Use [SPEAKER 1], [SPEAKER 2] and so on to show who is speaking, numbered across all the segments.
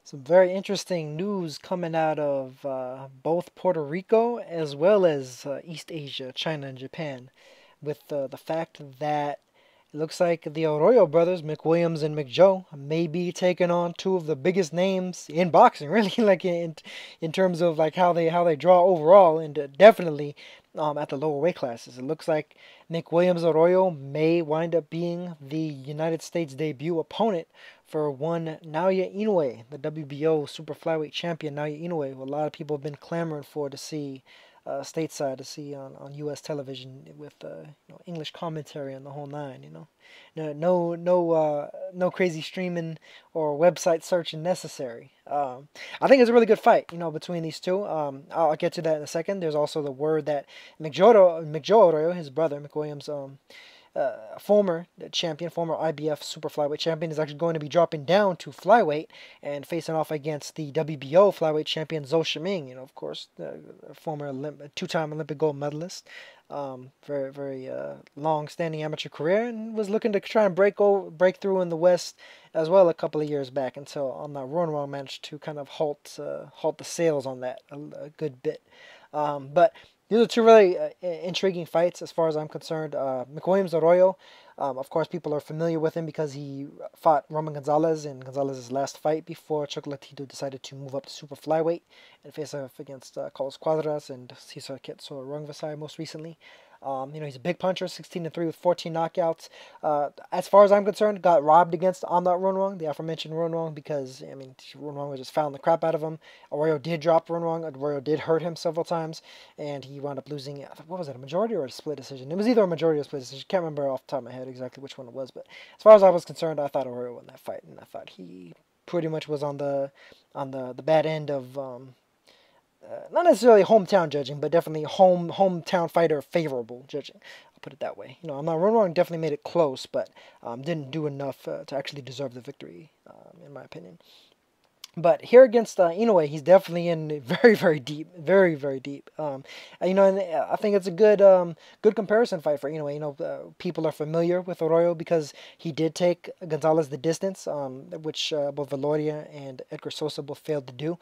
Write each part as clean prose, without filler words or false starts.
[SPEAKER 1] Some very interesting news coming out of both Puerto Rico as well as East Asia, China and Japan, with the fact that it looks like the Arroyo brothers, McWilliams and McJoe, may be taking on two of the biggest names in boxing, really, like in terms of like how they draw overall, and definitely at the lower weight classes. It looks like McWilliams Arroyo may wind up being the United States debut opponent for one Naoya Inoue, the WBO super flyweight champion Naoya Inoue, who a lot of people have been clamoring for to see stateside, to see on U.S. television with English commentary and the whole nine. No crazy streaming or website searching necessary. I think it's a really good fight, between these two. I'll get to that in a second. There's also the word that McJoe Arroyo, his brother McWilliams, former champion, former IBF super flyweight champion, is actually going to be dropping down to flyweight and facing off against the WBO flyweight champion Zou Shiming. Of course, former two-time Olympic gold medalist. Very long-standing amateur career, and was looking to try and break through in the West as well a couple of years back until Ruenroeng managed to kind of halt the sales on that a good bit. But these are two really intriguing fights as far as I'm concerned. McWilliams Arroyo, of course, people are familiar with him because he fought Roman Gonzalez in Gonzalez's last fight before Chocolatito decided to move up to super flyweight and face off against Carlos Cuadras and Cesar Ketso Rungvisai most recently. He's a big puncher, 16-3 with 14 knockouts. As far as I'm concerned, got robbed against Amnat Ruenroeng, the aforementioned Ruenroeng, because Ruenroeng was just fouling the crap out of him. Arroyo did drop Ruenroeng. Arroyo did hurt him several times, and he wound up losing. What was it, a majority or a split decision? It was either a majority or a split decision. Can't remember off the top of my head exactly which one it was, but as far as I was concerned, I thought Arroyo won that fight, and I thought he pretty much was on the bad end of. Not necessarily hometown judging, but definitely hometown fighter favorable judging. I'll put it that way. I'm not wrong. Definitely made it close, but didn't do enough to actually deserve the victory, in my opinion. But here against Inoue, he's definitely in very deep, very deep. And I think it's a good comparison fight for Inoue. People are familiar with Arroyo because he did take Gonzalez the distance, which both Valoria and Edgar Sosa both failed to do.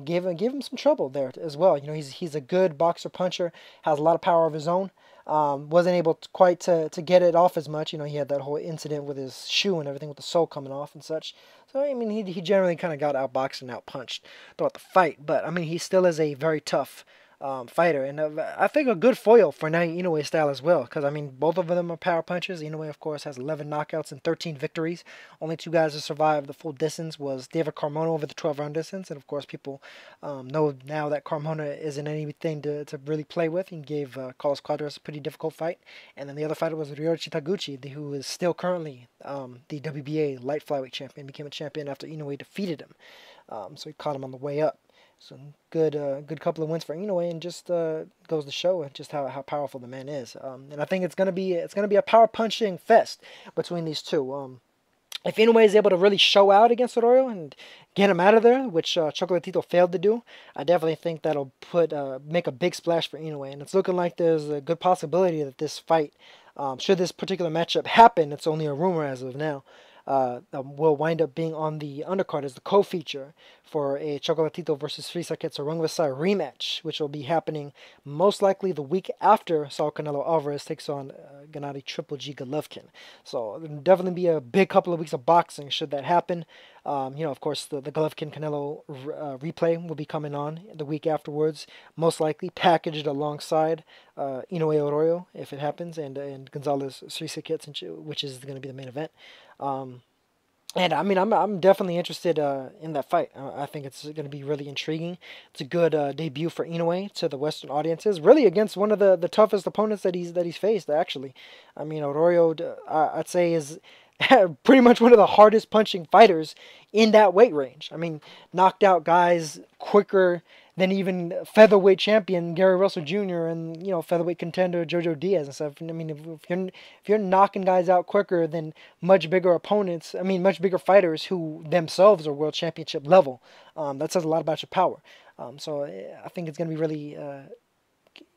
[SPEAKER 1] Gave him some trouble there as well. He's a good boxer puncher, has a lot of power of his own. Wasn't able to get it off as much. He had that whole incident with his shoe and everything with the sole coming off and such. So, he generally kind of got outboxed and outpunched throughout the fight. But, he still is a very tough fighter. And I think a good foil for Naoya Inoue style as well. Because, both of them are power punchers. Inoue, of course, has 11 knockouts and 13 victories. Only two guys to survive the full distance was David Carmona over the 12-round distance. And, of course, people know now that Carmona isn't anything to really play with. He gave Carlos Cuadras a pretty difficult fight. And then the other fighter was Ryoichi Taguchi, who is still currently the WBA light flyweight champion. Became a champion after Inoue defeated him. So he caught him on the way up. So good couple of wins for Inoue, and just goes to show just how powerful the man is. And I think it's gonna be a power punching fest between these two. If Inoue is able to really show out against Arroyo and get him out of there, which Chocolatito failed to do, I definitely think that'll make a big splash for Inoue. And it's looking like there's a good possibility that this fight, should this particular matchup happen, it's only a rumor as of now, will wind up being on the undercard as the co-feature for a Chocolatito versus Frisa Rungvisai rematch, which will be happening most likely the week after Saul Canelo Alvarez takes on Gennady Triple G Golovkin. So there'll definitely be a big couple of weeks of boxing should that happen. Of course, the Golovkin Canelo replay will be coming on the week afterwards, most likely packaged alongside Inoue Arroyo if it happens, and Gonzalez Frisa, which is going to be the main event. And I'm definitely interested in that fight. I think it's going to be really intriguing. It's a good debut for Inoue to the Western audiences, really against one of the toughest opponents that he's faced. Actually, Arroyo, I'd say, is pretty much one of the hardest punching fighters in that weight range. Knocked out guys quicker than even featherweight champion Gary Russell Jr. and featherweight contender Jojo Diaz and stuff. If you're knocking guys out quicker than much bigger opponents, much bigger fighters who themselves are world championship level, that says a lot about your power. So I think it's going to be really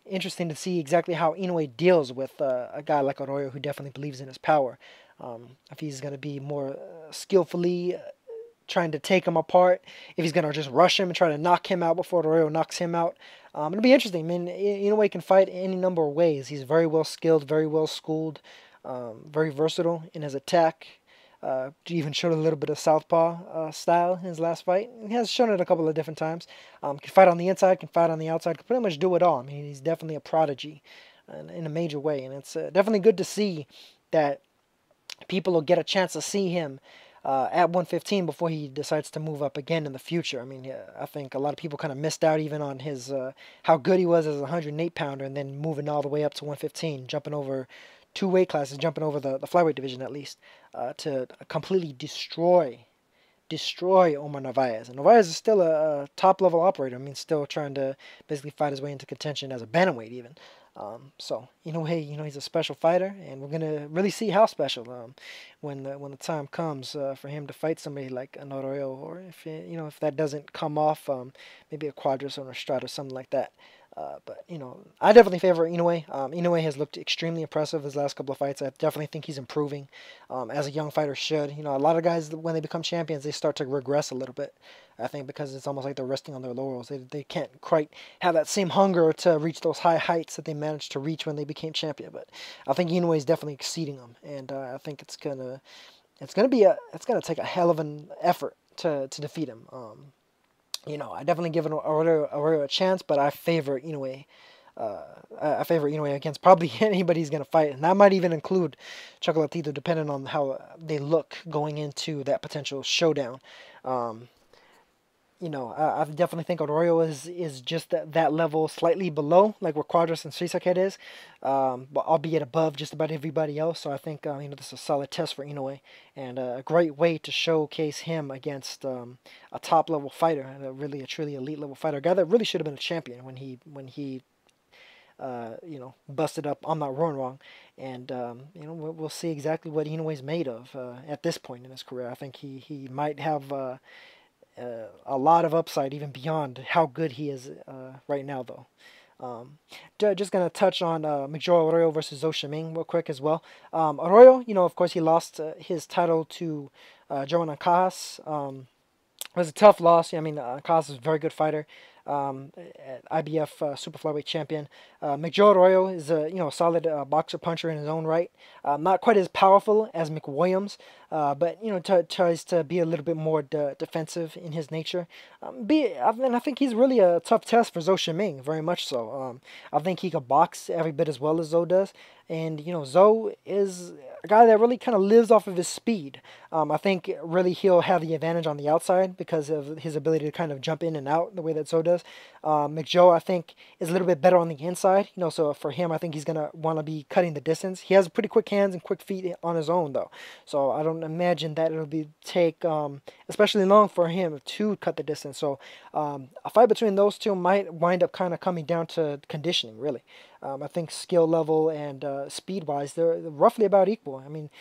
[SPEAKER 1] interesting to see exactly how Inoue deals with a guy like Arroyo who definitely believes in his power. If he's going to be more skillfully trying to take him apart, if he's gonna just rush him and try to knock him out before Arroyo knocks him out. It'll be interesting. I mean, Inoue can fight any number of ways. He's very well skilled, very well schooled, very versatile in his attack. Even showed a little bit of southpaw style in his last fight. He has shown it a couple of different times. Can fight on the inside, can fight on the outside, can pretty much do it all. I mean, he's definitely a prodigy in a major way, and it's definitely good to see that people will get a chance to see him at 115 before he decides to move up again in the future. I mean, I think a lot of people kind of missed out even on his how good he was as a 108 pounder, and then moving all the way up to 115, jumping over two weight classes, jumping over the flyweight division at least, to completely destroy Omar Narvaez. And Narvaez is still a top level operator. I mean, still trying to basically fight his way into contention as a bantamweight even. So in a way, he's a special fighter, and we're gonna really see how special when the time comes for him to fight somebody like an Arroyo, or if that doesn't come off, maybe a Quadras or a Strata or something like that. But I definitely favor Inoue. Inoue has looked extremely impressive his last couple of fights. I definitely think he's improving, as a young fighter should. A lot of guys, when they become champions, they start to regress a little bit. I think because it's almost like they're resting on their laurels. They can't quite have that same hunger to reach those high heights that they managed to reach when they became champion. But I think Inoue is definitely exceeding them, and I think it's gonna take a hell of an effort to defeat him. I definitely give Arroyo a chance, but I favor Inoue. I favor Inoue against probably anybody he's going to fight, and that might even include Chocolatito, depending on how they look going into that potential showdown. I definitely think Arroyo is just that level slightly below, like where Quadras and Srisaket is, but albeit above just about everybody else. So I think this is a solid test for Inoue, and a great way to showcase him against a top level fighter, and a truly elite level fighter, a guy that really should have been a champion when he busted up Amnat Ruenroeng, and we'll see exactly what Inoue's made of at this point in his career. I think he might have a lot of upside even beyond how good he is right now, though. Just gonna touch on McJoe Arroyo versus Zou Shiming real quick as well. Arroyo, of course, he lost his title to Joan Ancajas. It was a tough loss. I mean, Ancajas is a very good fighter. IBF super flyweight champion. McJoe Arroyo is a solid boxer puncher in his own right. Not quite as powerful as McWilliams, but tries to be a little bit more defensive in his nature. I think he's really a tough test for Zou Shiming, very much so. I think he could box every bit as well as Zou does, and Zou is a guy that really kind of lives off of his speed. I think really he'll have the advantage on the outside because of his ability to kind of jump in and out the way that Zou does. McJoe, I think, is a little bit better on the inside. So for him, I think he's going to want to be cutting the distance. He has pretty quick hands and quick feet on his own, though. So I don't imagine that it'll take especially long for him to cut the distance. So a fight between those two might wind up kind of coming down to conditioning, really. I think skill level and speed-wise, they're roughly about equal. I mean,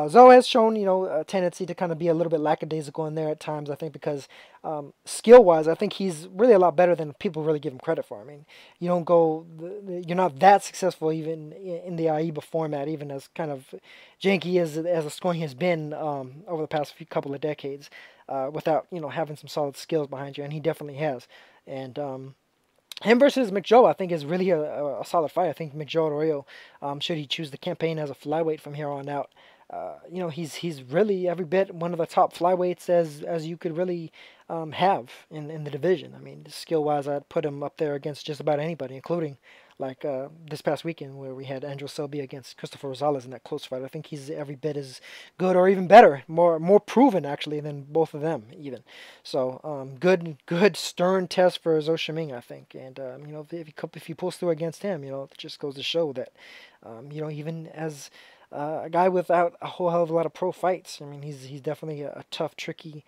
[SPEAKER 1] Zou has shown, a tendency to kind of be a little bit lackadaisical in there at times, I think, because skill-wise, I think he's really a lot better than people really give him credit for. I mean, you're not that successful even in the AIBA format, even as kind of janky as the scoring has been over the past couple of decades, without, having some solid skills behind you, and he definitely has. And him versus McJoe, I think, is really a solid fight. I think McJoe Arroyo, should he choose the campaign as a flyweight from here on out, he's really every bit one of the top flyweights as you could really have in the division. I mean, skill-wise, I'd put him up there against just about anybody, including like this past weekend where we had Andrew Selby against Christopher Rosales in that close fight. I think he's every bit as good or even better, more proven actually than both of them even. So good stern test for Zou Shiming, I think. And if he pulls through against him, it just goes to show that even as a guy without a whole hell of a lot of pro fights, I mean, he's definitely a tough, tricky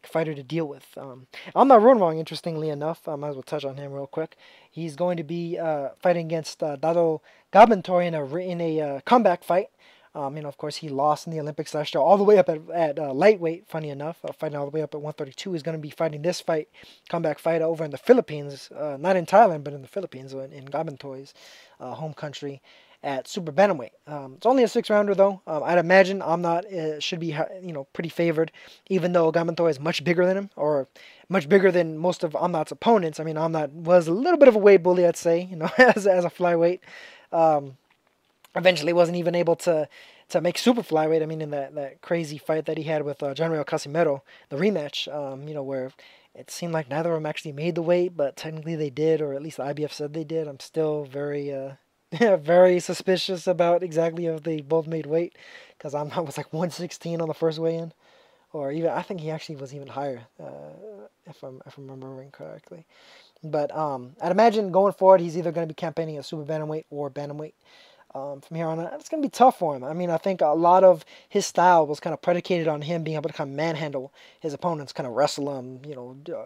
[SPEAKER 1] fighter to deal with. Amnat Ruenroeng, interestingly enough, I might as well touch on him real quick. He's going to be fighting against Dado Gabantor in a comeback fight. Of course, he lost in the Olympics last year, all the way up at lightweight. Funny enough, fighting all the way up at 132. He's going to be fighting this comeback fight over in the Philippines, not in Thailand, but in the Philippines, in Gabantor's home country. at super bantamweight. It's only a 6 rounder though. I'd imagine Amnat should be pretty favored, even though Gamanto is much bigger than him, or much bigger than most of Amnat's opponents. I mean, Amnat was a little bit of a weight bully, I'd say, as a flyweight. Um, Eventually wasn't even able to make super flyweight. I mean, in that crazy fight that he had with Janrio Casimero, the rematch, where it seemed like neither of them actually made the weight, but technically they did, or at least the IBF said they did. I'm still very, very suspicious about exactly if they both made weight, because I was like 116 on the first weigh-in, or even I think he actually was even higher, if I'm remembering correctly. But I'd imagine going forward, he's either going to be campaigning at super bantamweight or bantamweight. From here on out, it's going to be tough for him. I mean, I think a lot of his style was kind of predicated on him being able to kind of manhandle his opponents, kind of wrestle them,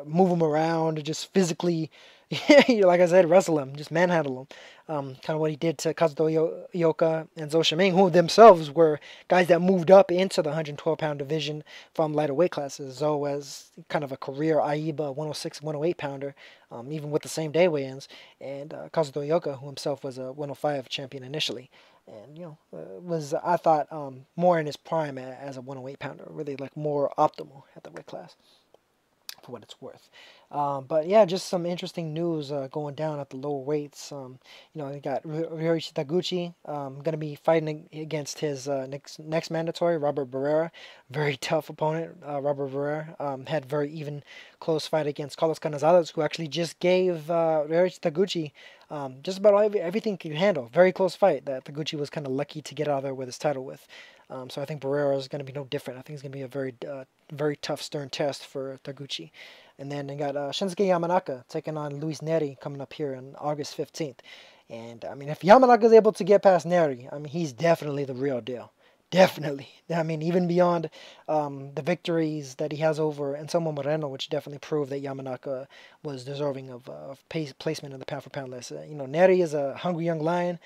[SPEAKER 1] move them around, just physically, like I said, wrestle them, just manhandle them. Kind of what he did to Kazuto Ioka and Zou Shiming, who themselves were guys that moved up into the 112-pound division from lighter weight classes. Zou was kind of a career AIBA 106, 108 pounder, even with the same day weigh-ins, and Kazuto Ioka, who himself was a 105 champion initially, and was, I thought, more in his prime as a 108 pounder, really like more optimal at the weight class, for what it's worth. But yeah, just some interesting news going down at the lower weights. You got Ryoichi Taguchi going to be fighting against his next mandatory, Robert Barrera. Very tough opponent. Robert Barrera had very even close fight against Carlos Canizales, who actually just gave Ryoichi Taguchi just about everything he could handle. Very close fight that Taguchi was kind of lucky to get out of there with his title with. So I think Barrera is going to be no different. I think it's going to be a very tough, stern test for Taguchi. And then they got Shinsuke Yamanaka taking on Luis Nery coming up here on August 15th. And, I mean, if Yamanaka is able to get past Nery, I mean, he's definitely the real deal. Definitely. I mean, even beyond the victories that he has over Anselmo Moreno, which definitely proved that Yamanaka was deserving of placement in the pound-for-pound list. Nery is a hungry young lion,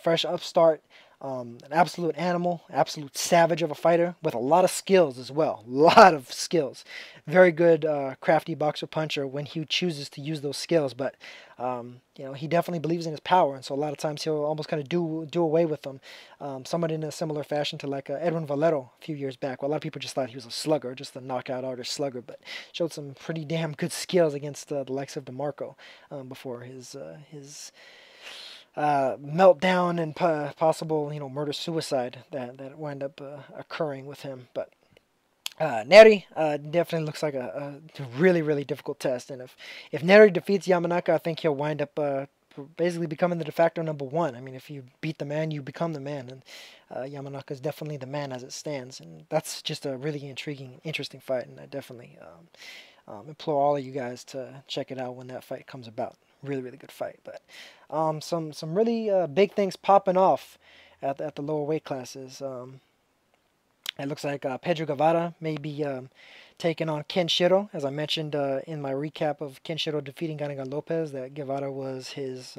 [SPEAKER 1] fresh upstart, an absolute animal, absolute savage of a fighter with a lot of skills as well. A lot of skills. Very good, crafty boxer puncher when he chooses to use those skills. But he definitely believes in his power, and so a lot of times he'll almost kind of do away with them, somewhat in a similar fashion to like Edwin Valero a few years back. Well, a lot of people just thought he was a slugger, just a knockout artist slugger, but showed some pretty damn good skills against the likes of DeMarco before his meltdown and possible murder suicide that wind up occurring with him. But Nery definitely looks like a really, really difficult test, and if Nery defeats Yamanaka, I think he'll wind up basically becoming the de facto number one. I mean, if you beat the man, you become the man, and Yamanaka is definitely the man as it stands, and that's just a really intriguing, interesting fight, and I definitely implore all of you guys to check it out when that fight comes about. Really, really good fight. But some really big things popping off at the lower weight classes. It looks like Pedro Guevara may be taking on Ken Shiro. As I mentioned in my recap of Ken Shiro defeating Ganigan Lopez, that Guevara was his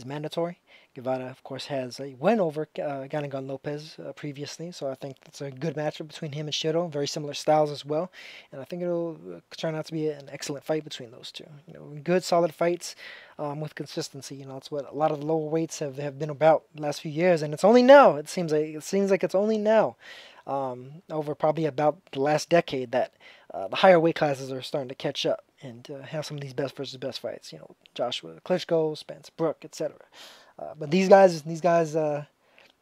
[SPEAKER 1] mandatory. Guevara, of course, has a win over Ganigan Lopez previously, so I think that's a good matchup between him and Shiro. Very similar styles as well, and I think it'll turn out to be an excellent fight between those two. Good, solid fights with consistency. It's what a lot of the lower weights have been about the last few years, and it's only now. It seems like it's only now. Over probably about the last decade that the higher weight classes are starting to catch up and have some of these best versus best fights. Joshua Klitschko, Spence Brook, etc. But these guys, the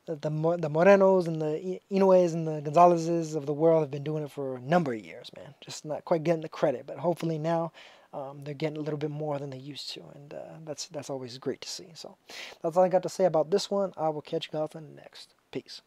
[SPEAKER 1] Morenos and the Inoues and the Gonzalezes of the world have been doing it for a number of years, man. Just not quite getting the credit, but hopefully now they're getting a little bit more than they used to, and that's always great to see. So that's all I got to say about this one. I will catch you guys on the next. Peace.